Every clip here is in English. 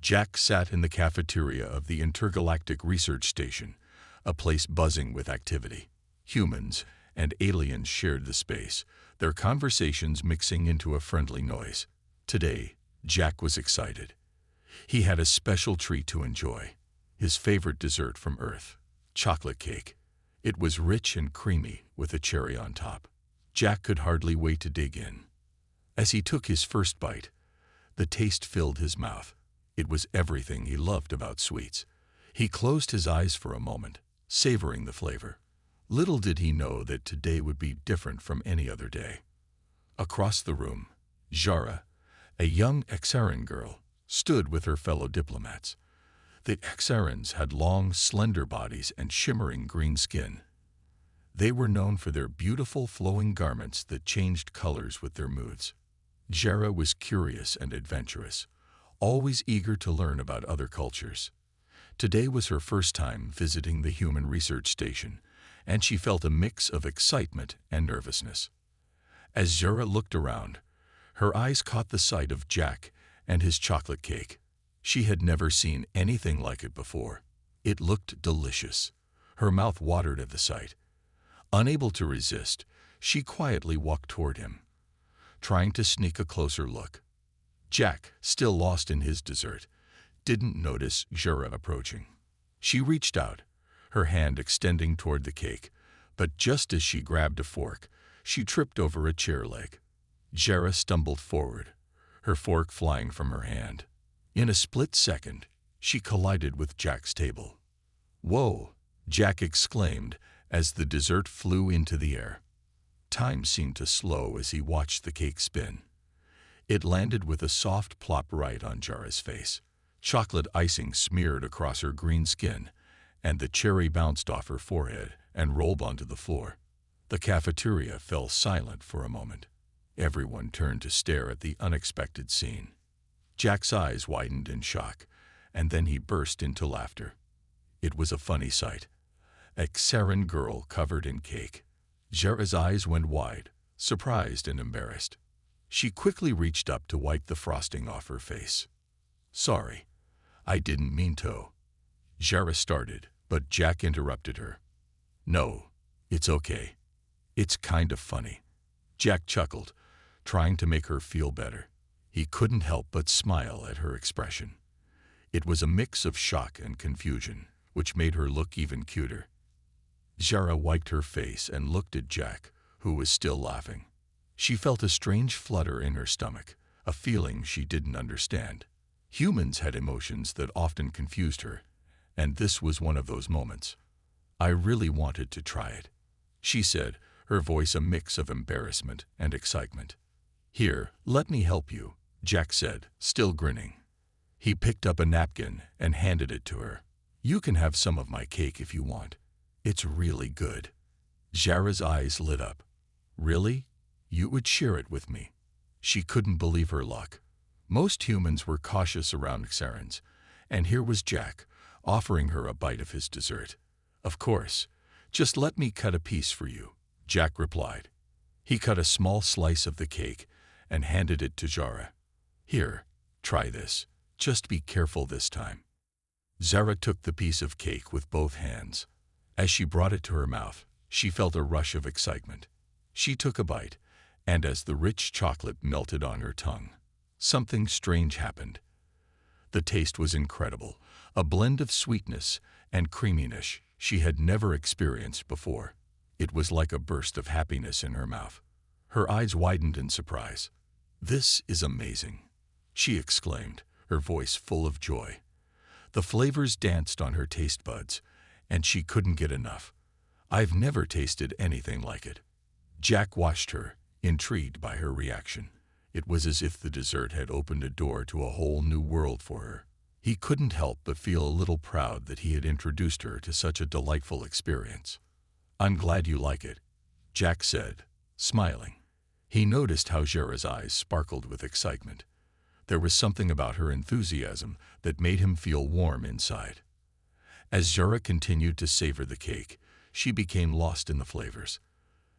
Jack sat in the cafeteria of the Intergalactic Research Station, a place buzzing with activity. Humans and aliens shared the space, their conversations mixing into a friendly noise. Today, Jack was excited. He had a special treat to enjoy, his favorite dessert from Earth, chocolate cake. It was rich and creamy, with a cherry on top. Jack could hardly wait to dig in. As he took his first bite, the taste filled his mouth. It was everything he loved about sweets. He closed his eyes for a moment, savoring the flavor. Little did he know that today would be different from any other day. Across the room, Jara, a young Xaran girl, stood with her fellow diplomats. The Xarans had long, slender bodies and shimmering green skin. They were known for their beautiful flowing garments that changed colors with their moods. Jara was curious and adventurous, always eager to learn about other cultures. Today was her first time visiting the Human Research Station, and she felt a mix of excitement and nervousness. As Jara looked around, her eyes caught the sight of Jack and his chocolate cake. She had never seen anything like it before. It looked delicious. Her mouth watered at the sight. Unable to resist, she quietly walked toward him, trying to sneak a closer look. Jack, still lost in his dessert, didn't notice Jara approaching. She reached out, her hand extending toward the cake, but just as she grabbed a fork, she tripped over a chair leg. Jara stumbled forward, her fork flying from her hand. In a split second, she collided with Jack's table. "Whoa!" Jack exclaimed as the dessert flew into the air. Time seemed to slow as he watched the cake spin. It landed with a soft plop right on Jara's face. Chocolate icing smeared across her green skin, and the cherry bounced off her forehead and rolled onto the floor. The cafeteria fell silent for a moment. Everyone turned to stare at the unexpected scene. Jack's eyes widened in shock, and then he burst into laughter. It was a funny sight. A Xaran girl covered in cake. Jara's eyes went wide, surprised and embarrassed. She quickly reached up to wipe the frosting off her face. "Sorry, I didn't mean to." Jara started, but Jack interrupted her. "No, it's okay. It's kind of funny." Jack chuckled, trying to make her feel better. He couldn't help but smile at her expression. It was a mix of shock and confusion, which made her look even cuter. Jara wiped her face and looked at Jack, who was still laughing. She felt a strange flutter in her stomach, a feeling she didn't understand. Humans had emotions that often confused her, and this was one of those moments. "I really wanted to try it," she said, her voice a mix of embarrassment and excitement. "Here, let me help you," Jack said, still grinning. He picked up a napkin and handed it to her. "You can have some of my cake if you want. It's really good." Jara's eyes lit up. "Really? You would share it with me?" She couldn't believe her luck. Most humans were cautious around Xarans, and here was Jack, offering her a bite of his dessert. "Of course. Just let me cut a piece for you," Jack replied. He cut a small slice of the cake and handed it to Jara. "Here, try this. Just be careful this time." Jara took the piece of cake with both hands. As she brought it to her mouth, she felt a rush of excitement. She took a bite, and as the rich chocolate melted on her tongue, something strange happened. The taste was incredible, a blend of sweetness and creaminess she had never experienced before. It was like a burst of happiness in her mouth. Her eyes widened in surprise. "This is amazing," she exclaimed, her voice full of joy. The flavors danced on her taste buds, and she couldn't get enough. "I've never tasted anything like it." Jack watched her, intrigued by her reaction. It was as if the dessert had opened a door to a whole new world for her. He couldn't help but feel a little proud that he had introduced her to such a delightful experience. "I'm glad you like it," Jack said, smiling. He noticed how Jara's eyes sparkled with excitement. There was something about her enthusiasm that made him feel warm inside. As Jara continued to savor the cake, she became lost in the flavors.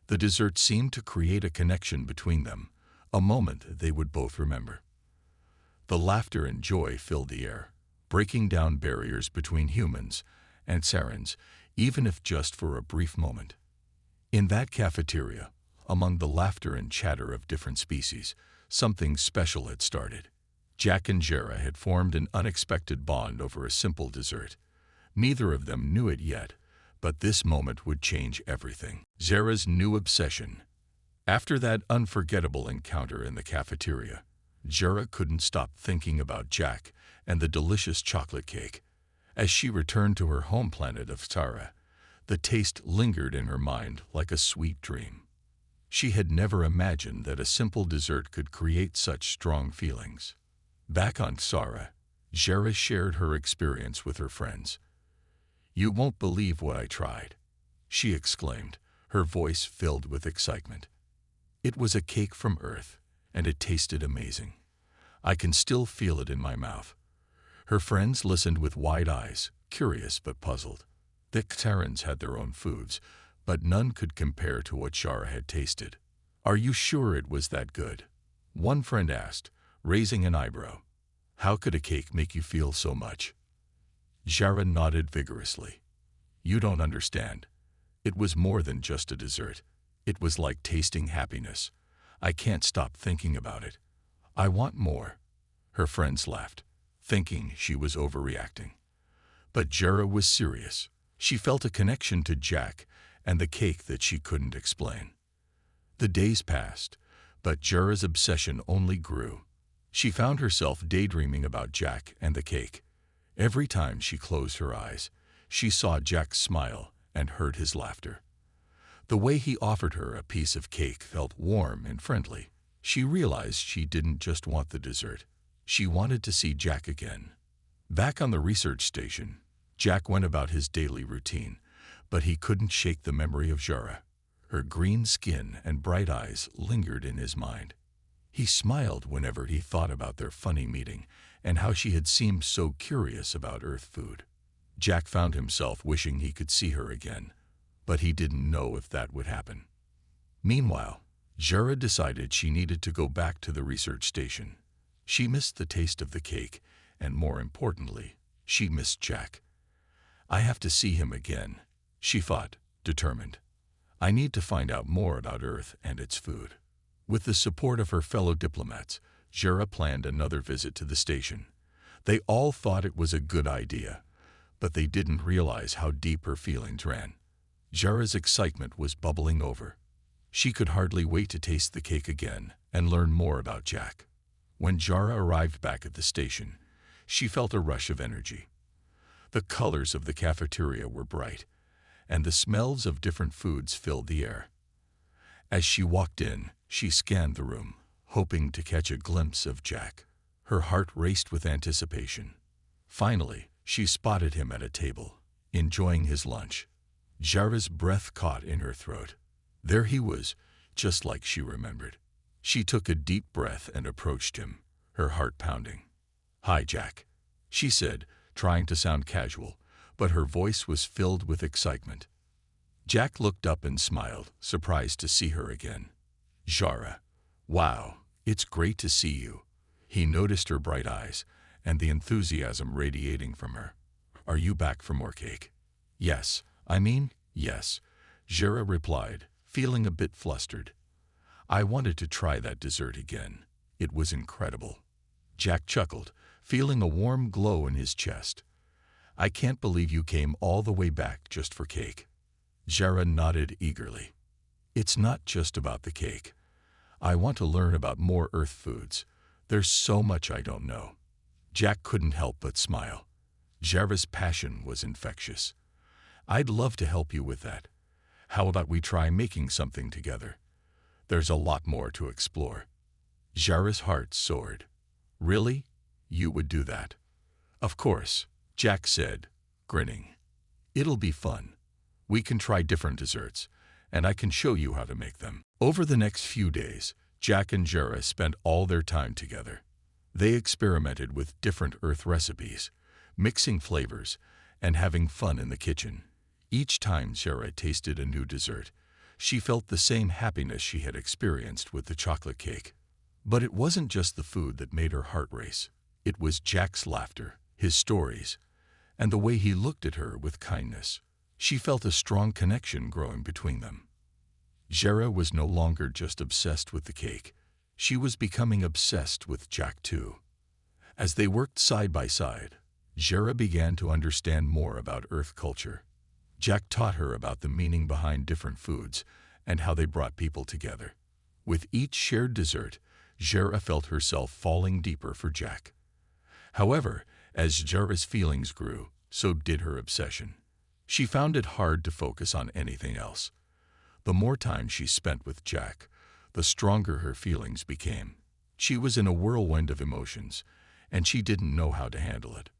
The dessert seemed to create a connection between them, a moment they would both remember. The laughter and joy filled the air, breaking down barriers between humans and Sarans, even if just for a brief moment. In that cafeteria, among the laughter and chatter of different species, something special had started. Jack and Jera had formed an unexpected bond over a simple dessert. Neither of them knew it yet, but this moment would change everything. Jera's new obsession. After that unforgettable encounter in the cafeteria, Jera couldn't stop thinking about Jack and the delicious chocolate cake. As she returned to her home planet of Tara, the taste lingered in her mind like a sweet dream. She had never imagined that a simple dessert could create such strong feelings. Back on Sara, Jera shared her experience with her friends. "You won't believe what I tried," she exclaimed, her voice filled with excitement. "It was a cake from Earth, and it tasted amazing. I can still feel it in my mouth." Her friends listened with wide eyes, curious but puzzled. The Terrans had their own foods, but none could compare to what Jara had tasted. "Are you sure it was that good?" one friend asked, raising an eyebrow. "How could a cake make you feel so much?" Jara nodded vigorously. "You don't understand. It was more than just a dessert. It was like tasting happiness. I can't stop thinking about it. I want more." Her friends laughed, thinking she was overreacting. But Jera was serious. She felt a connection to Jack and the cake that she couldn't explain. The days passed, but Jera's obsession only grew. She found herself daydreaming about Jack and the cake. Every time she closed her eyes, she saw Jack smile and heard his laughter. The way he offered her a piece of cake felt warm and friendly. She realized she didn't just want the dessert. She wanted to see Jack again. Back on the research station, Jack went about his daily routine, but he couldn't shake the memory of Jara. Her green skin and bright eyes lingered in his mind. He smiled whenever he thought about their funny meeting and how she had seemed so curious about Earth food. Jack found himself wishing he could see her again, but he didn't know if that would happen. Meanwhile, Jara decided she needed to go back to the research station. She missed the taste of the cake, and more importantly, she missed Jack. "I have to see him again," she thought, determined. "I need to find out more about Earth and its food." With the support of her fellow diplomats, Jera planned another visit to the station. They all thought it was a good idea, but they didn't realize how deep her feelings ran. Jera's excitement was bubbling over. She could hardly wait to taste the cake again and learn more about Jack. When Jara arrived back at the station, she felt a rush of energy. The colors of the cafeteria were bright, and the smells of different foods filled the air. As she walked in, she scanned the room, hoping to catch a glimpse of Jack. Her heart raced with anticipation. Finally, she spotted him at a table, enjoying his lunch. Jara's breath caught in her throat. There he was, just like she remembered. She took a deep breath and approached him, her heart pounding. "Hi, Jack," she said, trying to sound casual, but her voice was filled with excitement. Jack looked up and smiled, surprised to see her again. "Jara, wow, it's great to see you." He noticed her bright eyes and the enthusiasm radiating from her. "Are you back for more cake?" Yes, Jara replied, feeling a bit flustered. "I wanted to try that dessert again. It was incredible." Jack chuckled, feeling a warm glow in his chest. "I can't believe you came all the way back just for cake." Jara nodded eagerly. "It's not just about the cake. I want to learn about more Earth foods. There's so much I don't know." Jack couldn't help but smile. Jara's passion was infectious. "I'd love to help you with that. How about we try making something together? There's a lot more to explore." Jara's heart soared. "Really? You would do that?" "Of course," Jack said, grinning. "It'll be fun. We can try different desserts, and I can show you how to make them." Over the next few days, Jack and Jara spent all their time together. They experimented with different Earth recipes, mixing flavors, and having fun in the kitchen. Each time Jara tasted a new dessert, she felt the same happiness she had experienced with the chocolate cake. But it wasn't just the food that made her heart race. It was Jack's laughter, his stories, and the way he looked at her with kindness. She felt a strong connection growing between them. Jera was no longer just obsessed with the cake. She was becoming obsessed with Jack too. As they worked side by side, Jera began to understand more about Earth culture. Jack taught her about the meaning behind different foods and how they brought people together. With each shared dessert, Jera felt herself falling deeper for Jack. However, as Jera's feelings grew, so did her obsession. She found it hard to focus on anything else. The more time she spent with Jack, the stronger her feelings became. She was in a whirlwind of emotions, and she didn't know how to handle it.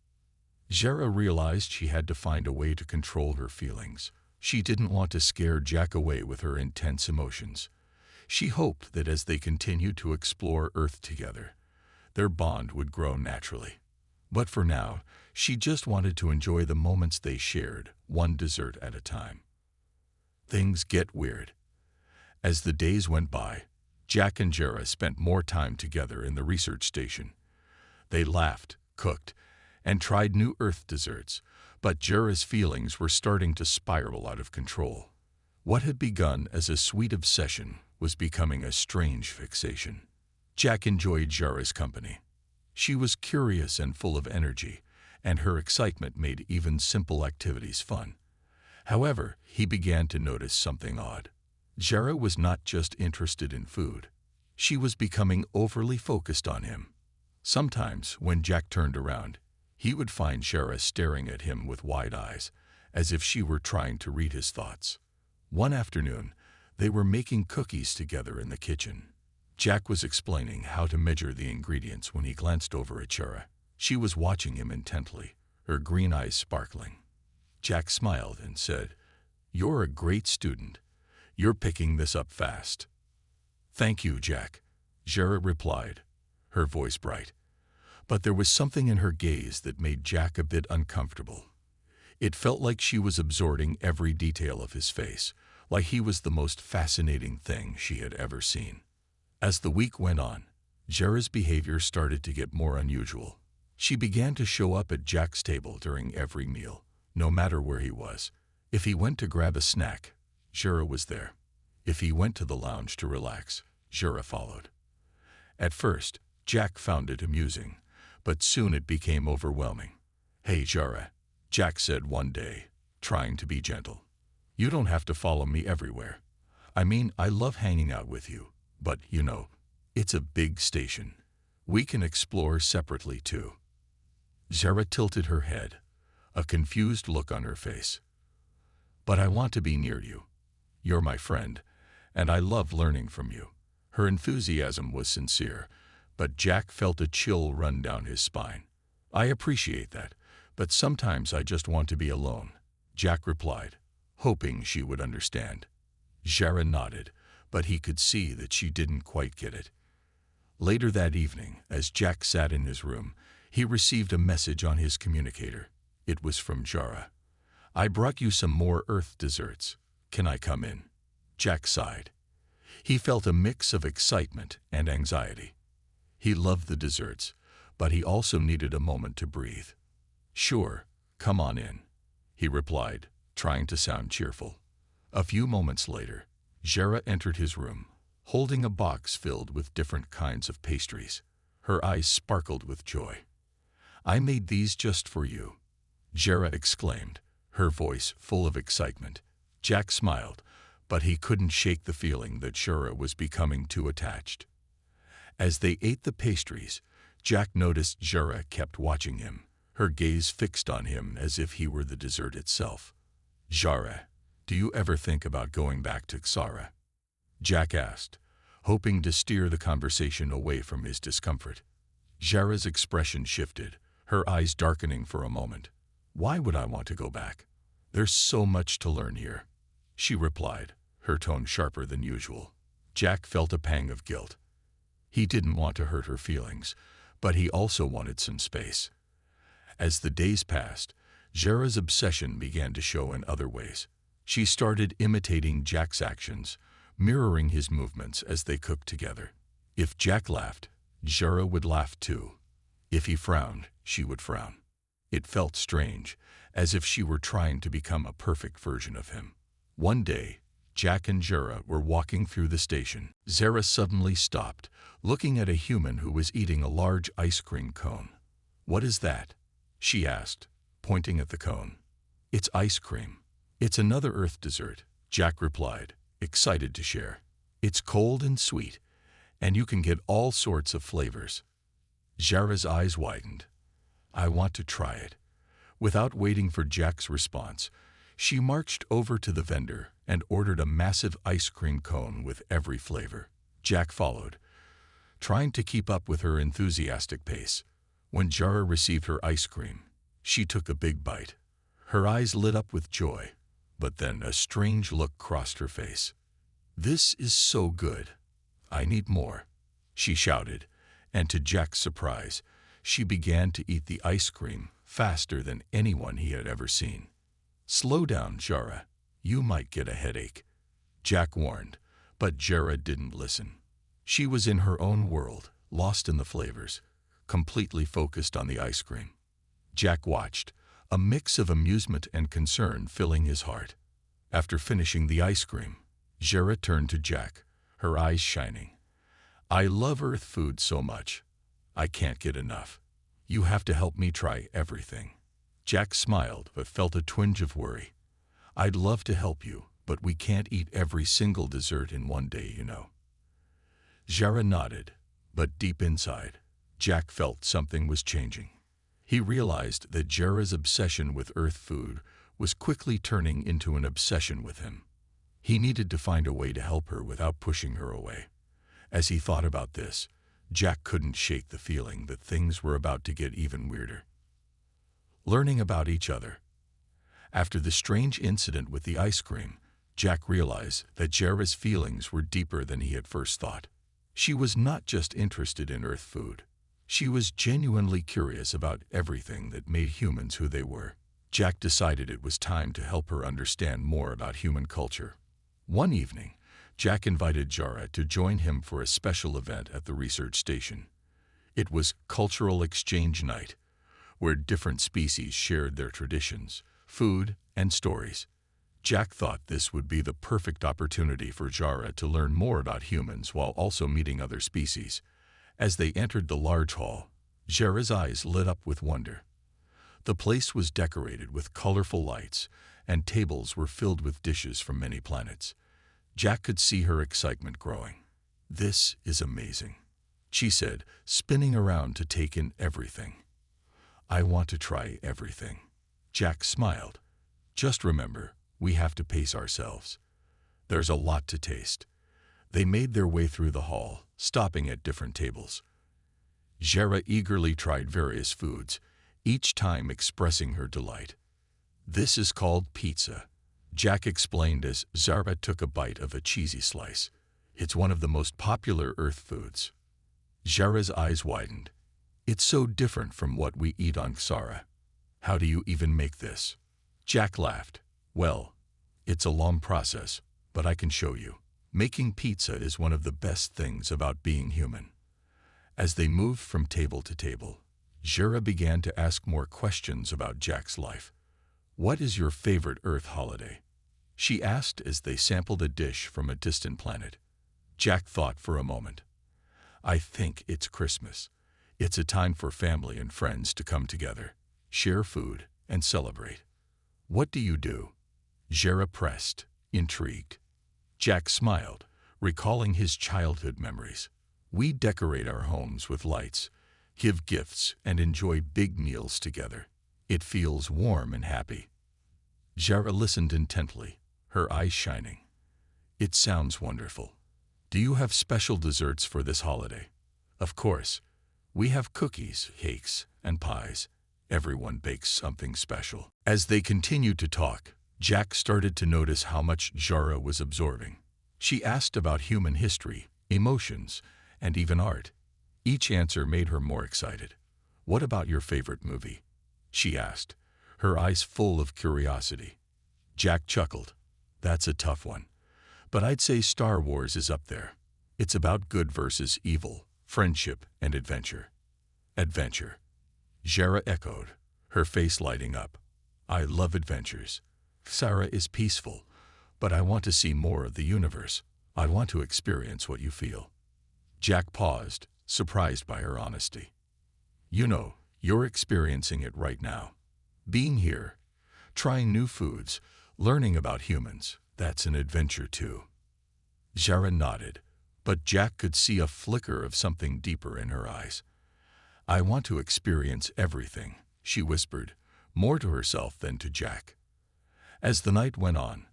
Jera realized she had to find a way to control her feelings. She didn't want to scare Jack away with her intense emotions. She hoped that as they continued to explore Earth together, their bond would grow naturally. But for now, she just wanted to enjoy the moments they shared, one dessert at a time. Things get weird. As the days went by, Jack and Jera spent more time together in the research station. They laughed, cooked, and tried new Earth desserts, but Jera's feelings were starting to spiral out of control. What had begun as a sweet obsession was becoming a strange fixation. Jack enjoyed Jera's company. She was curious and full of energy, and her excitement made even simple activities fun. However, he began to notice something odd. Jera was not just interested in food. She was becoming overly focused on him. Sometimes, when Jack turned around, he would find Jera staring at him with wide eyes, as if she were trying to read his thoughts. One afternoon, they were making cookies together in the kitchen. Jack was explaining how to measure the ingredients when he glanced over at Jera. She was watching him intently, her green eyes sparkling. Jack smiled and said, "You're a great student. You're picking this up fast." "Thank you, Jack," Jera replied, her voice bright. But there was something in her gaze that made Jack a bit uncomfortable. It felt like she was absorbing every detail of his face, like he was the most fascinating thing she had ever seen. As the week went on, Jera's behavior started to get more unusual. She began to show up at Jack's table during every meal, no matter where he was. If he went to grab a snack, Jera was there. If he went to the lounge to relax, Jera followed. At first, Jack found it amusing, but soon it became overwhelming. "Hey, Jera," Jack said one day, trying to be gentle. "You don't have to follow me everywhere. I mean, I love hanging out with you, but, it's a big station. We can explore separately, too." Jera tilted her head, a confused look on her face. "But I want to be near you. You're my friend, and I love learning from you." Her enthusiasm was sincere, but Jack felt a chill run down his spine. "I appreciate that, but sometimes I just want to be alone," Jack replied, hoping she would understand. Jera nodded, but he could see that she didn't quite get it. Later that evening, as Jack sat in his room, he received a message on his communicator. It was from Jera. "I brought you some more Earth desserts. Can I come in?" Jack sighed. He felt a mix of excitement and anxiety. He loved the desserts, but he also needed a moment to breathe. "Sure, come on in," he replied, trying to sound cheerful. A few moments later, Jera entered his room, holding a box filled with different kinds of pastries. Her eyes sparkled with joy. "I made these just for you," Jera exclaimed, her voice full of excitement. Jack smiled, but he couldn't shake the feeling that Jera was becoming too attached. As they ate the pastries, Jack noticed Jera kept watching him, her gaze fixed on him as if he were the dessert itself. "Jera, do you ever think about going back to Xara?" Jack asked, hoping to steer the conversation away from his discomfort. Jera's expression shifted, her eyes darkening for a moment. "Why would I want to go back? There's so much to learn here," she replied, her tone sharper than usual. Jack felt a pang of guilt. He didn't want to hurt her feelings, but he also wanted some space. As the days passed, Jera's obsession began to show in other ways. She started imitating Jack's actions, mirroring his movements as they cooked together. If Jack laughed, Jera would laugh too. If he frowned, she would frown. It felt strange, as if she were trying to become a perfect version of him. One day, Jack and Jara were walking through the station. Zara suddenly stopped, looking at a human who was eating a large ice cream cone. "What is that?" she asked, pointing at the cone. "It's ice cream. It's another Earth dessert," Jack replied, excited to share. "It's cold and sweet, and you can get all sorts of flavors." Jara's eyes widened. "I want to try it." Without waiting for Jack's response, she marched over to the vendor and ordered a massive ice cream cone with every flavor. Jack followed, trying to keep up with her enthusiastic pace. When Jara received her ice cream, she took a big bite. Her eyes lit up with joy, but then a strange look crossed her face. "This is so good. I need more," she shouted, and to Jack's surprise, she began to eat the ice cream faster than anyone he had ever seen. "Slow down, Jara. You might get a headache," Jack warned, but Jara didn't listen. She was in her own world, lost in the flavors, completely focused on the ice cream. Jack watched, a mix of amusement and concern filling his heart. After finishing the ice cream, Jara turned to Jack, her eyes shining. "I love Earth food so much. I can't get enough. You have to help me try everything." Jack smiled but felt a twinge of worry. "I'd love to help you, but we can't eat every single dessert in one day, you know." Jara nodded, but deep inside, Jack felt something was changing. He realized that Jara's obsession with Earth food was quickly turning into an obsession with him. He needed to find a way to help her without pushing her away. As he thought about this, Jack couldn't shake the feeling that things were about to get even weirder. Learning about each other. After the strange incident with the ice cream, Jack realized that Jara's feelings were deeper than he had first thought. She was not just interested in Earth food. She was genuinely curious about everything that made humans who they were. Jack decided it was time to help her understand more about human culture. One evening, Jack invited Jara to join him for a special event at the research station. It was Cultural Exchange Night, where different species shared their traditions, food, and stories. Jack thought this would be the perfect opportunity for Jara to learn more about humans while also meeting other species. As they entered the large hall, Jara's eyes lit up with wonder. The place was decorated with colorful lights, and tables were filled with dishes from many planets. Jack could see her excitement growing. "This is amazing," she said, spinning around to take in everything. "I want to try everything." Jack smiled. "Just remember, we have to pace ourselves. There's a lot to taste." They made their way through the hall, stopping at different tables. Jara eagerly tried various foods, each time expressing her delight. "This is called pizza," Jack explained as Jara took a bite of a cheesy slice. "It's one of the most popular Earth foods." Jara's eyes widened. "It's so different from what we eat on Xara. How do you even make this?" Jack laughed. "Well, it's a long process, but I can show you." Making pizza is one of the best things about being human. As they moved from table to table, Jara began to ask more questions about Jack's life. "What is your favorite Earth holiday?" she asked as they sampled a dish from a distant planet. Jack thought for a moment. "I think it's Christmas. It's a time for family and friends to come together, share food, and celebrate." "What do you do?" Jara pressed, intrigued. Jack smiled, recalling his childhood memories. "We decorate our homes with lights, give gifts, and enjoy big meals together. It feels warm and happy." Jara listened intently, her eyes shining. "It sounds wonderful. Do you have special desserts for this holiday?" "Of course. We have cookies, cakes, and pies. Everyone bakes something special." As they continued to talk, Jack started to notice how much Jara was absorbing. She asked about human history, emotions, and even art. Each answer made her more excited. "What about your favorite movie?" she asked, her eyes full of curiosity. Jack chuckled. "That's a tough one, but I'd say Star Wars is up there. It's about good versus evil, friendship, and adventure." "Adventure," Jara echoed, her face lighting up. I love adventures. Sarah is peaceful, but I want to see more of the universe. I want to experience what you feel. Jack paused, surprised by her honesty. You know, you're experiencing it right now. Being here, trying new foods, learning about humans, that's an adventure too. Zara nodded, but Jack could see a flicker of something deeper in her eyes. I want to experience everything, she whispered, more to herself than to Jack. As the night went on,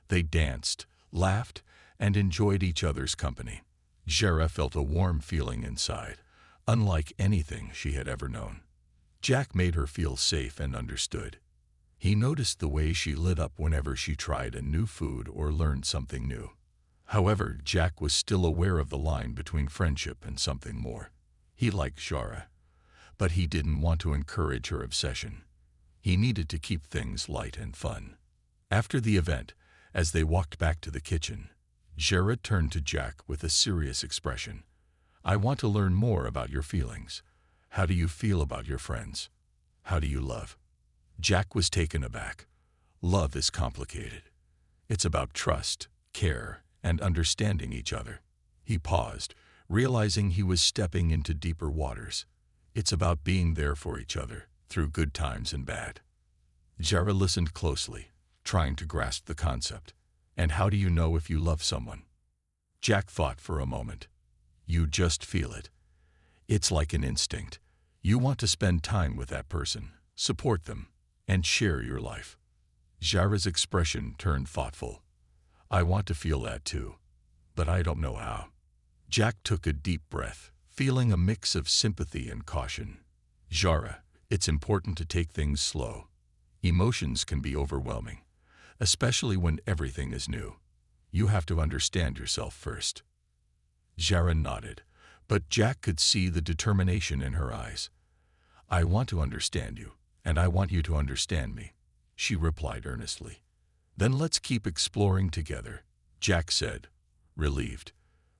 they danced, laughed, and enjoyed each other's company. Zara felt a warm feeling inside, unlike anything she had ever known. Jack made her feel safe and understood. He noticed the way she lit up whenever she tried a new food or learned something new. However, Jack was still aware of the line between friendship and something more. He liked Zara, but he didn't want to encourage her obsession. He needed to keep things light and fun. After the event, as they walked back to the kitchen, Zara turned to Jack with a serious expression. I want to learn more about your feelings. How do you feel about your friends? How do you love? Jack was taken aback. Love is complicated. It's about trust, care, and understanding each other. He paused, realizing he was stepping into deeper waters. It's about being there for each other, through good times and bad. Zara listened closely, trying to grasp the concept. And how do you know if you love someone? Jack thought for a moment. You just feel it. It's like an instinct. You want to spend time with that person, support them, and share your life. Zara's expression turned thoughtful. I want to feel that too, but I don't know how. Jack took a deep breath, feeling a mix of sympathy and caution. Zara, it's important to take things slow. Emotions can be overwhelming, especially when everything is new. You have to understand yourself first. Zara nodded, but Jack could see the determination in her eyes. I want to understand you, and I want you to understand me, she replied earnestly. Then let's keep exploring together, Jack said, relieved.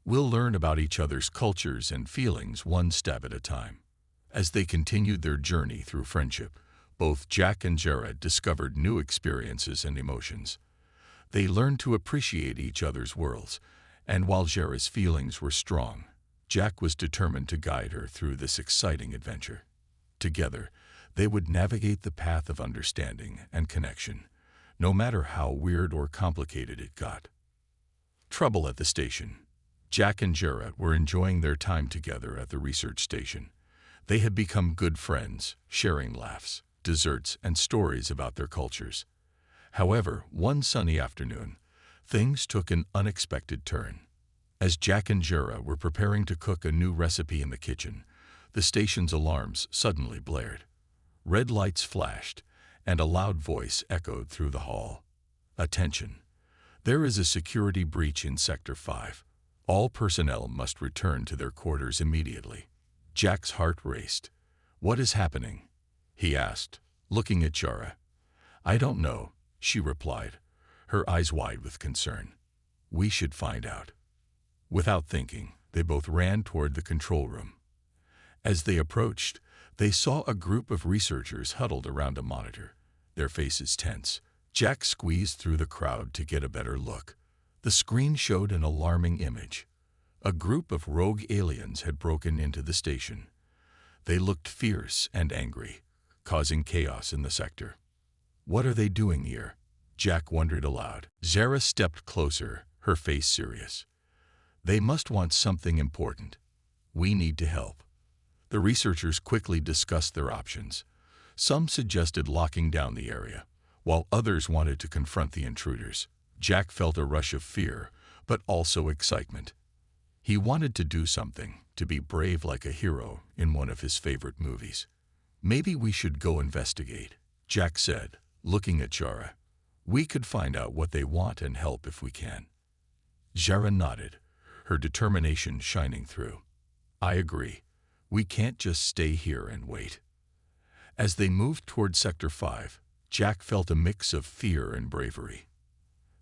We'll learn about each other's cultures and feelings one step at a time. As they continued their journey through friendship, both Jack and Zara discovered new experiences and emotions. They learned to appreciate each other's worlds, and while Zara's feelings were strong, Jack was determined to guide her through this exciting adventure. Together, they would navigate the path of understanding and connection, no matter how weird or complicated it got. Trouble at the station. Jack and Zara were enjoying their time together at the research station. They had become good friends, sharing laughs, desserts, and stories about their cultures. However, one sunny afternoon, things took an unexpected turn. As Jack and Zara were preparing to cook a new recipe in the kitchen, the station's alarms suddenly blared. Red lights flashed, and a loud voice echoed through the hall. Attention! There is a security breach in Sector 5. All personnel must return to their quarters immediately. Jack's heart raced. What is happening? He asked, looking at Zara. I don't know, she replied, her eyes wide with concern. We should find out. Without thinking, they both ran toward the control room. As they approached, they saw a group of researchers huddled around a monitor, their faces tense. Jack squeezed through the crowd to get a better look. The screen showed an alarming image. A group of rogue aliens had broken into the station. They looked fierce and angry, causing chaos in the sector. What are they doing here? Jack wondered aloud. Zara stepped closer, her face serious. They must want something important. We need to help. The researchers quickly discussed their options. Some suggested locking down the area, while others wanted to confront the intruders. Jack felt a rush of fear, but also excitement. He wanted to do something, to be brave like a hero in one of his favorite movies. Maybe we should go investigate, Jack said, looking at Zara. We could find out what they want and help if we can. Zara nodded, her determination shining through. I agree. We can't just stay here and wait. As they moved toward Sector 5, Jack felt a mix of fear and bravery.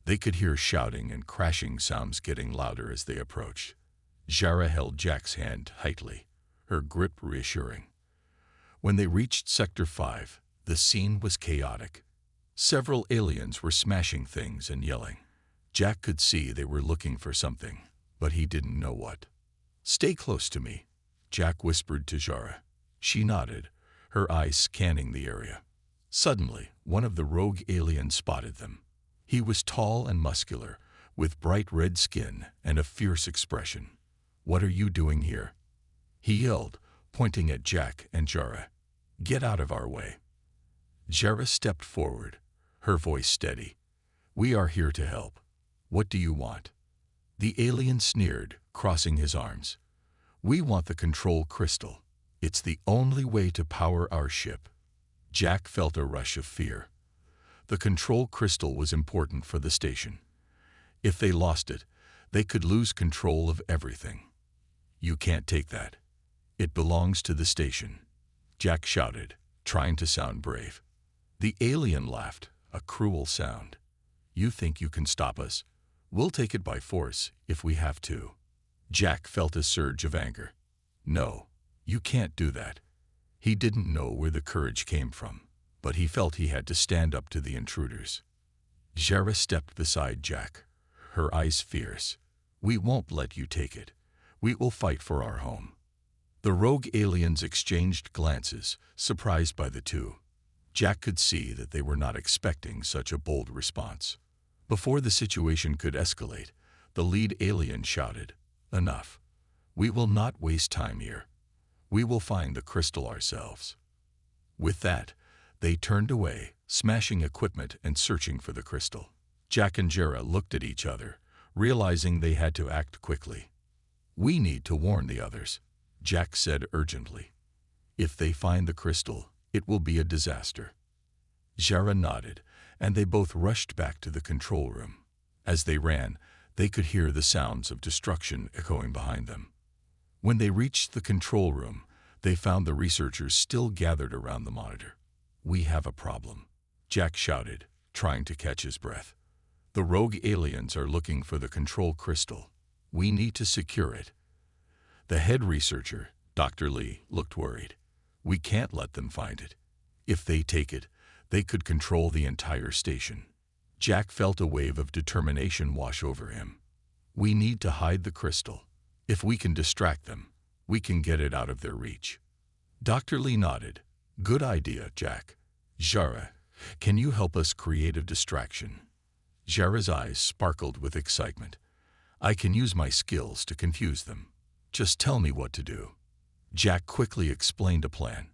They could hear shouting and crashing sounds getting louder as they approached. Zara held Jack's hand tightly, her grip reassuring. When they reached Sector 5, The scene was chaotic. Several aliens were smashing things and yelling. Jack could see they were looking for something, but he didn't know what. "Stay close to me," Jack whispered to Jara. She nodded, her eyes scanning the area. Suddenly, one of the rogue aliens spotted them. He was tall and muscular, with bright red skin and a fierce expression. "What are you doing here?" he yelled, pointing at Jack and Jara. "Get out of our way." Jara stepped forward, her voice steady. "We are here to help. What do you want?" The alien sneered, crossing his arms. "We want the control crystal. It's the only way to power our ship." Jack felt a rush of fear. The control crystal was important for the station. If they lost it, they could lose control of everything. "You can't take that. It belongs to the station," Jack shouted, trying to sound brave. The alien laughed, a cruel sound. "You think you can stop us? We'll take it by force if we have to." Jack felt a surge of anger. "No, you can't do that." He didn't know where the courage came from, but he felt he had to stand up to the intruders. Jara stepped beside Jack, her eyes fierce. "We won't let you take it. We will fight for our home." The rogue aliens exchanged glances, surprised by the two. Jack could see that they were not expecting such a bold response. Before the situation could escalate, the lead alien shouted, "Enough. We will not waste time here. We will find the crystal ourselves." With that, they turned away, smashing equipment and searching for the crystal. Jack and Jara looked at each other, realizing they had to act quickly. "We need to warn the others," Jack said urgently. "If they find the crystal, it will be a disaster." Jara nodded, and they both rushed back to the control room. As they ran, they could hear the sounds of destruction echoing behind them. When they reached the control room, they found the researchers still gathered around the monitor. "We have a problem," Jack shouted, trying to catch his breath. "The rogue aliens are looking for the control crystal. We need to secure it." The head researcher, Dr. Lee, looked worried. "We can't let them find it. If they take it, they could control the entire station." Jack felt a wave of determination wash over him. "We need to hide the crystal. If we can distract them, we can get it out of their reach." Dr. Lee nodded. "Good idea, Jack. Jara, can you help us create a distraction?" Jara's eyes sparkled with excitement. "I can use my skills to confuse them. Just tell me what to do." Jack quickly explained a plan.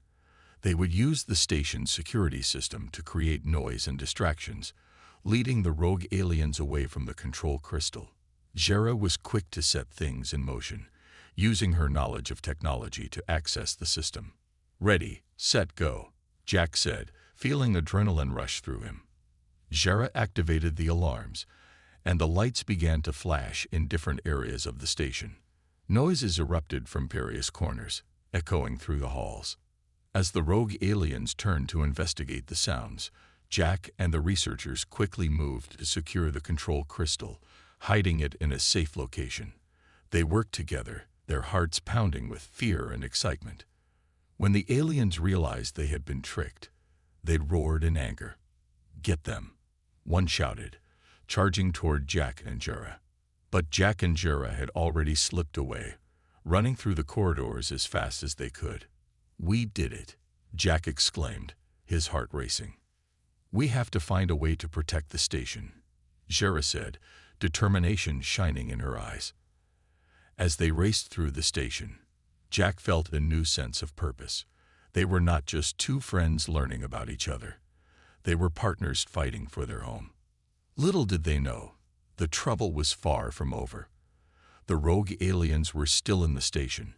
They would use the station's security system to create noise and distractions, leading the rogue aliens away from the control crystal. Jara was quick to set things in motion, using her knowledge of technology to access the system. "Ready, set, go," Jack said, feeling adrenaline rush through him. Jara activated the alarms, and the lights began to flash in different areas of the station. Noises erupted from various corners, echoing through the halls. As the rogue aliens turned to investigate the sounds, Jack and the researchers quickly moved to secure the control crystal, hiding it in a safe location. They worked together, their hearts pounding with fear and excitement. When the aliens realized they had been tricked, they roared in anger. "Get them," one shouted, charging toward Jack and Jara. But Jack and Jara had already slipped away, running through the corridors as fast as they could. "We did it," Jack exclaimed, his heart racing. "We have to find a way to protect the station," Jara said, determination shining in her eyes. As they raced through the station, Jack felt a new sense of purpose. They were not just two friends learning about each other. They were partners fighting for their home. Little did they know, the trouble was far from over. The rogue aliens were still in the station,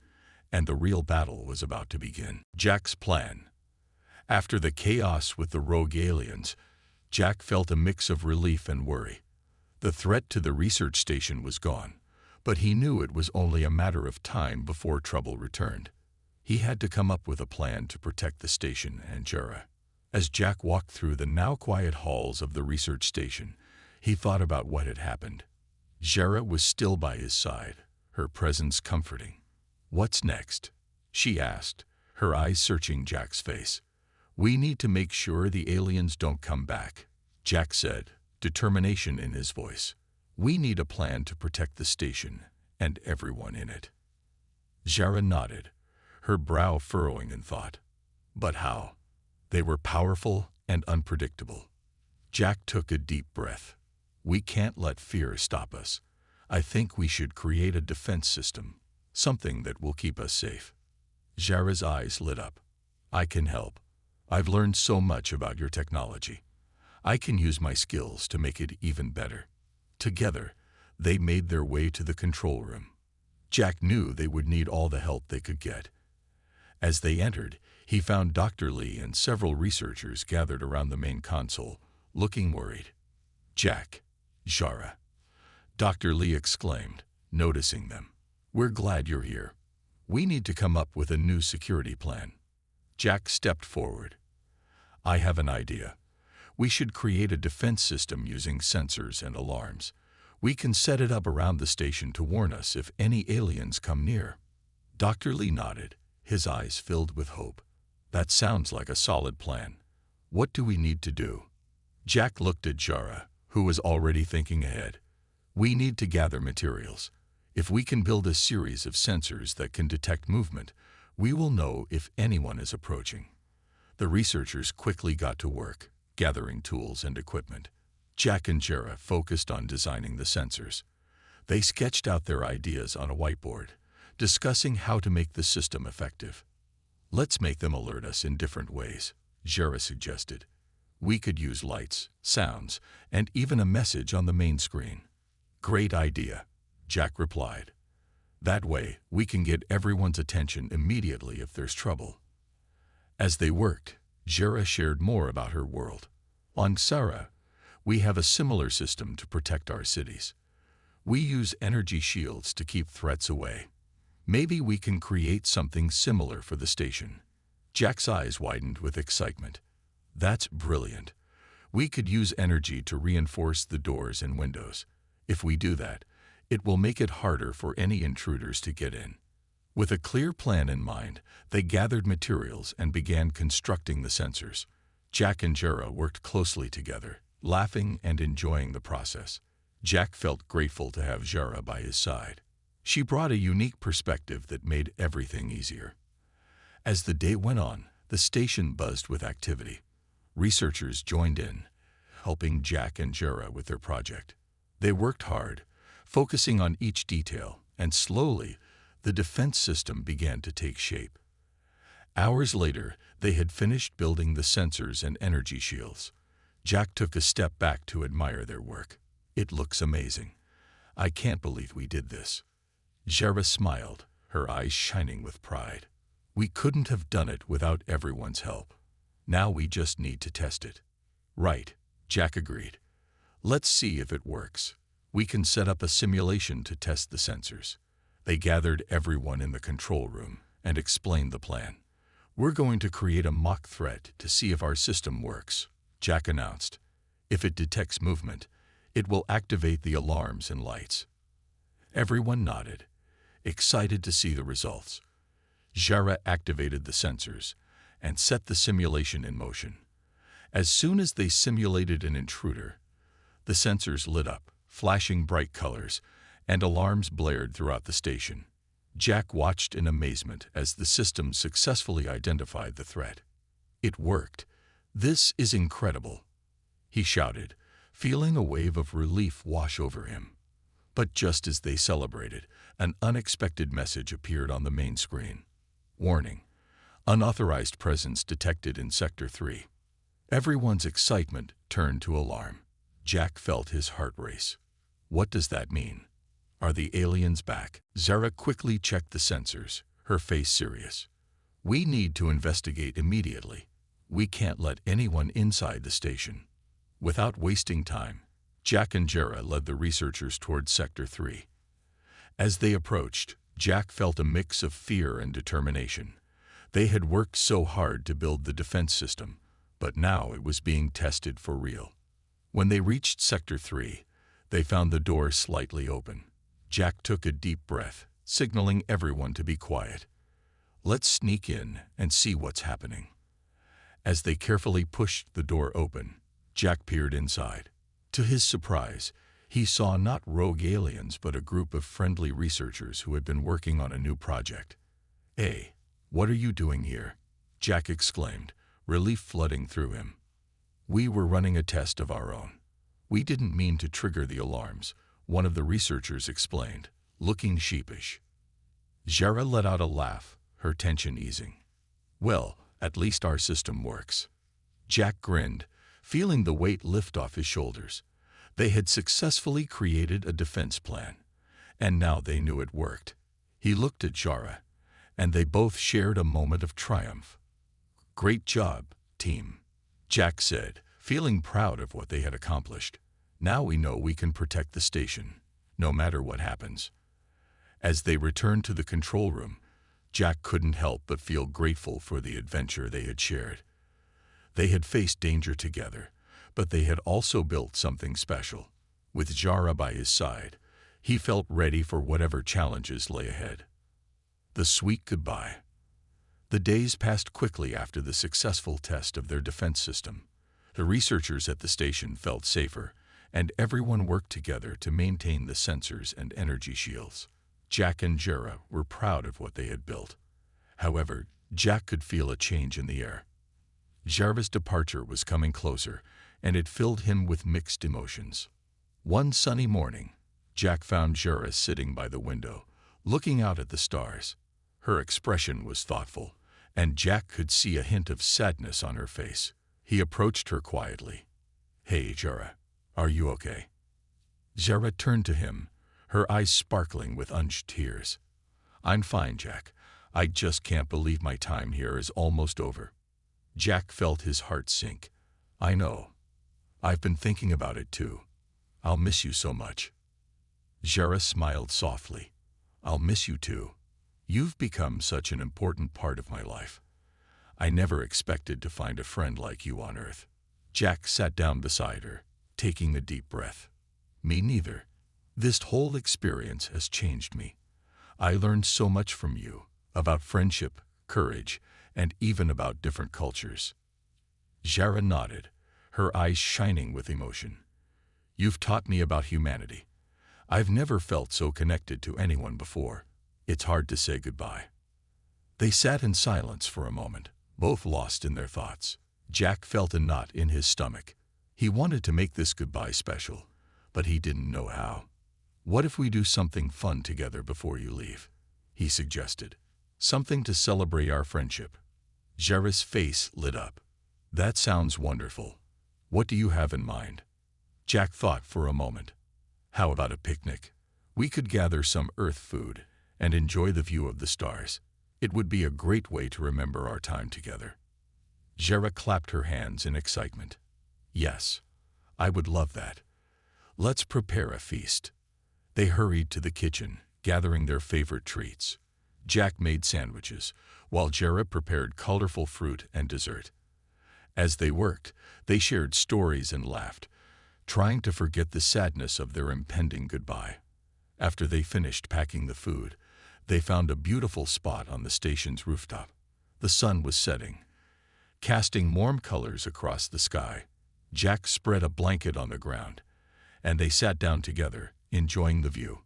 and the real battle was about to begin. Jack's plan. After the chaos with the rogue aliens, Jack felt a mix of relief and worry. The threat to the research station was gone, but he knew it was only a matter of time before trouble returned. He had to come up with a plan to protect the station and Jara. As Jack walked through the now quiet halls of the research station, he thought about what had happened. Jara was still by his side, her presence comforting. "What's next?" she asked, her eyes searching Jack's face. "We need to make sure the aliens don't come back," Jack said, determination in his voice. "We need a plan to protect the station and everyone in it." Zara nodded, her brow furrowing in thought. But how? They were powerful and unpredictable. Jack took a deep breath. "We can't let fear stop us. I think we should create a defense system, something that will keep us safe." Zara's eyes lit up. "I can help. I've learned so much about your technology. I can use my skills to make it even better." Together, they made their way to the control room. Jack knew they would need all the help they could get. As they entered, he found Dr. Lee and several researchers gathered around the main console, looking worried. "Jack, Zara," Dr. Lee exclaimed, noticing them. "We're glad you're here. We need to come up with a new security plan." Jack stepped forward. "I have an idea. We should create a defense system using sensors and alarms. We can set it up around the station to warn us if any aliens come near." Dr. Lee nodded, his eyes filled with hope. "That sounds like a solid plan. What do we need to do?" Jack looked at Zara, who was already thinking ahead. "We need to gather materials. If we can build a series of sensors that can detect movement, we will know if anyone is approaching." The researchers quickly got to work, gathering tools and equipment. Jack and Zara focused on designing the sensors. They sketched out their ideas on a whiteboard, discussing how to make the system effective. "Let's make them alert us in different ways," Zara suggested. "We could use lights, sounds, and even a message on the main screen." "Great idea," Jack replied. "That way, we can get everyone's attention immediately if there's trouble." As they worked, Zara shared more about her world. "On Sara, we have a similar system to protect our cities. We use energy shields to keep threats away. Maybe we can create something similar for the station." Jack's eyes widened with excitement. "That's brilliant. We could use energy to reinforce the doors and windows. If we do that, it will make it harder for any intruders to get in." With a clear plan in mind, they gathered materials and began constructing the sensors. Jack and Zara worked closely together, laughing and enjoying the process. Jack felt grateful to have Zara by his side. She brought a unique perspective that made everything easier. As the day went on, the station buzzed with activity. Researchers joined in, helping Jack and Zara with their project. They worked hard, focusing on each detail, and slowly, the defense system began to take shape. Hours later, they had finished building the sensors and energy shields. Jack took a step back to admire their work. "It looks amazing. I can't believe we did this." Zara smiled, her eyes shining with pride. "We couldn't have done it without everyone's help. Now we just need to test it." "Right," Jack agreed. "Let's see if it works. We can set up a simulation to test the sensors." They gathered everyone in the control room and explained the plan. "We're going to create a mock threat to see if our system works," Jack announced. "If it detects movement, it will activate the alarms and lights." Everyone nodded, excited to see the results. Zara activated the sensors and set the simulation in motion. As soon as they simulated an intruder, the sensors lit up, flashing bright colors, and alarms blared throughout the station. Jack watched in amazement as the system successfully identified the threat. "It worked. This is incredible," he shouted, feeling a wave of relief wash over him. But just as they celebrated, an unexpected message appeared on the main screen. "Warning. Unauthorized presence detected in Sector 3. Everyone's excitement turned to alarm. Jack felt his heart race. What does that mean? Are the aliens back? Zara quickly checked the sensors, her face serious. We need to investigate immediately. We can't let anyone inside the station. Without wasting time, Jack and Zara led the researchers toward Sector 3. As they approached, Jack felt a mix of fear and determination. They had worked so hard to build the defense system, but now it was being tested for real. When they reached Sector 3, they found the door slightly open. Jack took a deep breath, signaling everyone to be quiet. Let's sneak in and see what's happening. As they carefully pushed the door open, Jack peered inside. To his surprise, he saw not rogue aliens but a group of friendly researchers who had been working on a new project. "Hey, what are you doing here?" Jack exclaimed, relief flooding through him. "We were running a test of our own. We didn't mean to trigger the alarms," one of the researchers explained, looking sheepish. Jara let out a laugh, her tension easing. "Well, at least our system works." Jack grinned, feeling the weight lift off his shoulders. They had successfully created a defense plan, and now they knew it worked. He looked at Jara, and they both shared a moment of triumph. "Great job, team," Jack said, feeling proud of what they had accomplished. "Now we know we can protect the station, no matter what happens." As they returned to the control room, Jack couldn't help but feel grateful for the adventure they had shared. They had faced danger together, but they had also built something special. With Jara by his side, he felt ready for whatever challenges lay ahead. The sweet goodbye. The days passed quickly after the successful test of their defense system. The researchers at the station felt safer, and everyone worked together to maintain the sensors and energy shields. Jack and Jara were proud of what they had built. However, Jack could feel a change in the air. Jara's departure was coming closer, and it filled him with mixed emotions. One sunny morning, Jack found Jara sitting by the window, looking out at the stars. Her expression was thoughtful, and Jack could see a hint of sadness on her face. He approached her quietly. "Hey, Jara, are you okay?" Jara turned to him, her eyes sparkling with unused tears. "I'm fine, Jack. I just can't believe my time here is almost over." Jack felt his heart sink. "I know. I've been thinking about it too. I'll miss you so much." Jara smiled softly. "I'll miss you too. You've become such an important part of my life. I never expected to find a friend like you on Earth." Jack sat down beside her, taking a deep breath. "Me neither. This whole experience has changed me. I learned so much from you, about friendship, courage, and even about different cultures." Jara nodded, her eyes shining with emotion. "You've taught me about humanity. I've never felt so connected to anyone before. It's hard to say goodbye." They sat in silence for a moment, both lost in their thoughts. Jack felt a knot in his stomach. He wanted to make this goodbye special, but he didn't know how. "What if we do something fun together before you leave?" he suggested. "Something to celebrate our friendship." Jara's face lit up. "That sounds wonderful. What do you have in mind?" Jack thought for a moment. "How about a picnic? We could gather some Earth food and enjoy the view of the stars. It would be a great way to remember our time together." Jara clapped her hands in excitement. "Yes, I would love that. Let's prepare a feast." They hurried to the kitchen, gathering their favorite treats. Jack made sandwiches, while Jara prepared colorful fruit and dessert. As they worked, they shared stories and laughed, trying to forget the sadness of their impending goodbye. After they finished packing the food, they found a beautiful spot on the station's rooftop. The sun was setting, casting warm colors across the sky. Jack spread a blanket on the ground, and they sat down together, enjoying the view.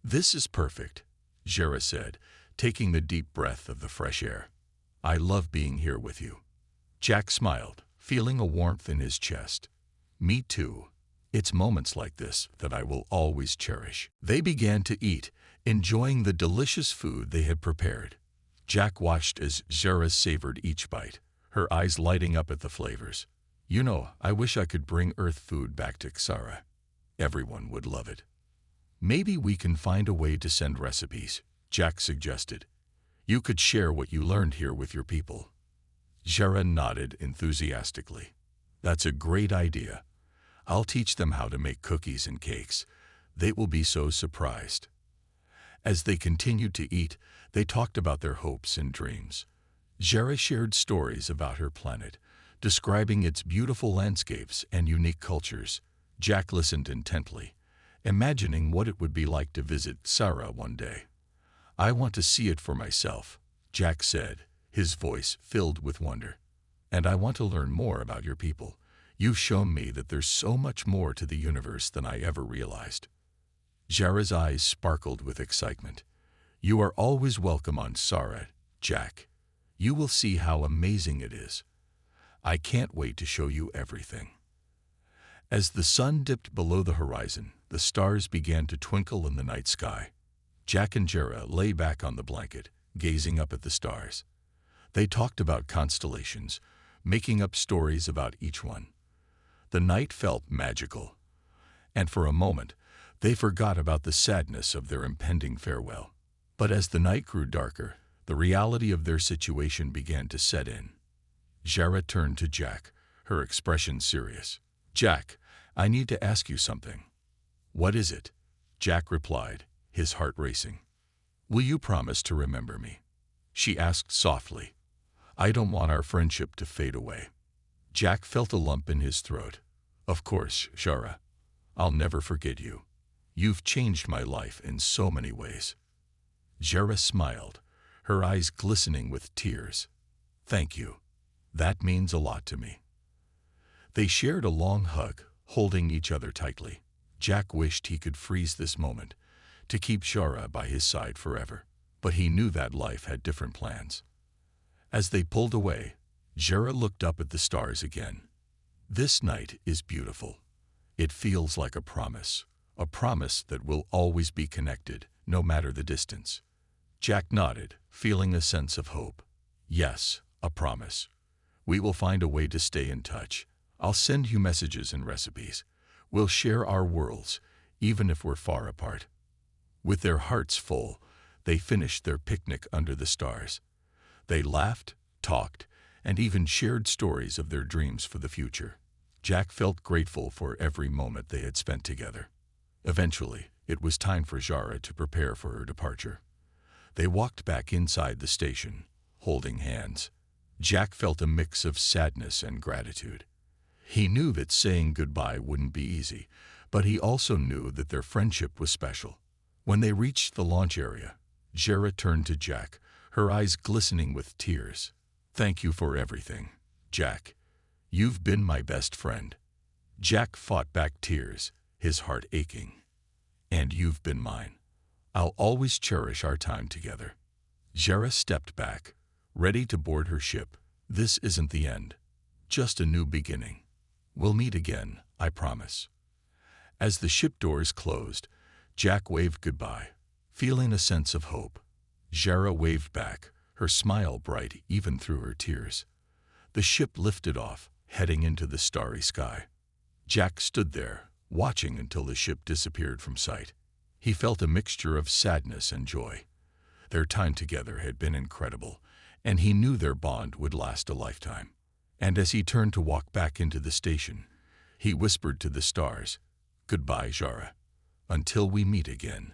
"This is perfect," Jara said, taking a deep breath of the fresh air. "I love being here with you." Jack smiled, feeling a warmth in his chest. "Me too. It's moments like this that I will always cherish." They began to eat, enjoying the delicious food they had prepared. Jack watched as Jara savored each bite, her eyes lighting up at the flavors. "You know, I wish I could bring Earth food back to Xara. Everyone would love it." "Maybe we can find a way to send recipes," Jack suggested. "You could share what you learned here with your people." Jara nodded enthusiastically. "That's a great idea. I'll teach them how to make cookies and cakes. They will be so surprised." As they continued to eat, they talked about their hopes and dreams. Jara shared stories about her planet, describing its beautiful landscapes and unique cultures. Jack listened intently, imagining what it would be like to visit Xara one day. "I want to see it for myself," Jack said, his voice filled with wonder. And I want to learn more about your people. You've shown me that there's so much more to the universe than I ever realized. Jara's eyes sparkled with excitement. You are always welcome on Sara, Jack. You will see how amazing it is. I can't wait to show you everything. As the sun dipped below the horizon, the stars began to twinkle in the night sky. Jack and Jara lay back on the blanket, gazing up at the stars. They talked about constellations, making up stories about each one. The night felt magical, and for a moment, they forgot about the sadness of their impending farewell. But as the night grew darker, the reality of their situation began to set in. Jara turned to Jack, her expression serious. Jack, I need to ask you something. What is it? Jack replied, his heart racing. Will you promise to remember me? She asked softly. I don't want our friendship to fade away. Jack felt a lump in his throat. Of course, Jara. I'll never forget you. You've changed my life in so many ways. Jara smiled, her eyes glistening with tears. Thank you. That means a lot to me. They shared a long hug, holding each other tightly. Jack wished he could freeze this moment, to keep Jara by his side forever. But he knew that life had different plans. As they pulled away, Jara looked up at the stars again. This night is beautiful. It feels like a promise that we'll always be connected, no matter the distance. Jack nodded, feeling a sense of hope. Yes, a promise. We will find a way to stay in touch. I'll send you messages and recipes. We'll share our worlds, even if we're far apart. With their hearts full, they finished their picnic under the stars. They laughed, talked, and even shared stories of their dreams for the future. Jack felt grateful for every moment they had spent together. Eventually, it was time for Jara to prepare for her departure. They walked back inside the station, holding hands. Jack felt a mix of sadness and gratitude. He knew that saying goodbye wouldn't be easy, but he also knew that their friendship was special. When they reached the launch area, Jara turned to Jack, her eyes glistening with tears. Thank you for everything, Jack. You've been my best friend. Jack fought back tears, his heart aching. And you've been mine. I'll always cherish our time together. Jara stepped back, ready to board her ship. This isn't the end, just a new beginning. We'll meet again, I promise. As the ship doors closed, Jack waved goodbye, feeling a sense of hope. Jara waved back, her smile bright even through her tears. The ship lifted off, heading into the starry sky. Jack stood there, watching until the ship disappeared from sight. He felt a mixture of sadness and joy. Their time together had been incredible, and he knew their bond would last a lifetime. And as he turned to walk back into the station, he whispered to the stars, Goodbye, Jara. Until we meet again.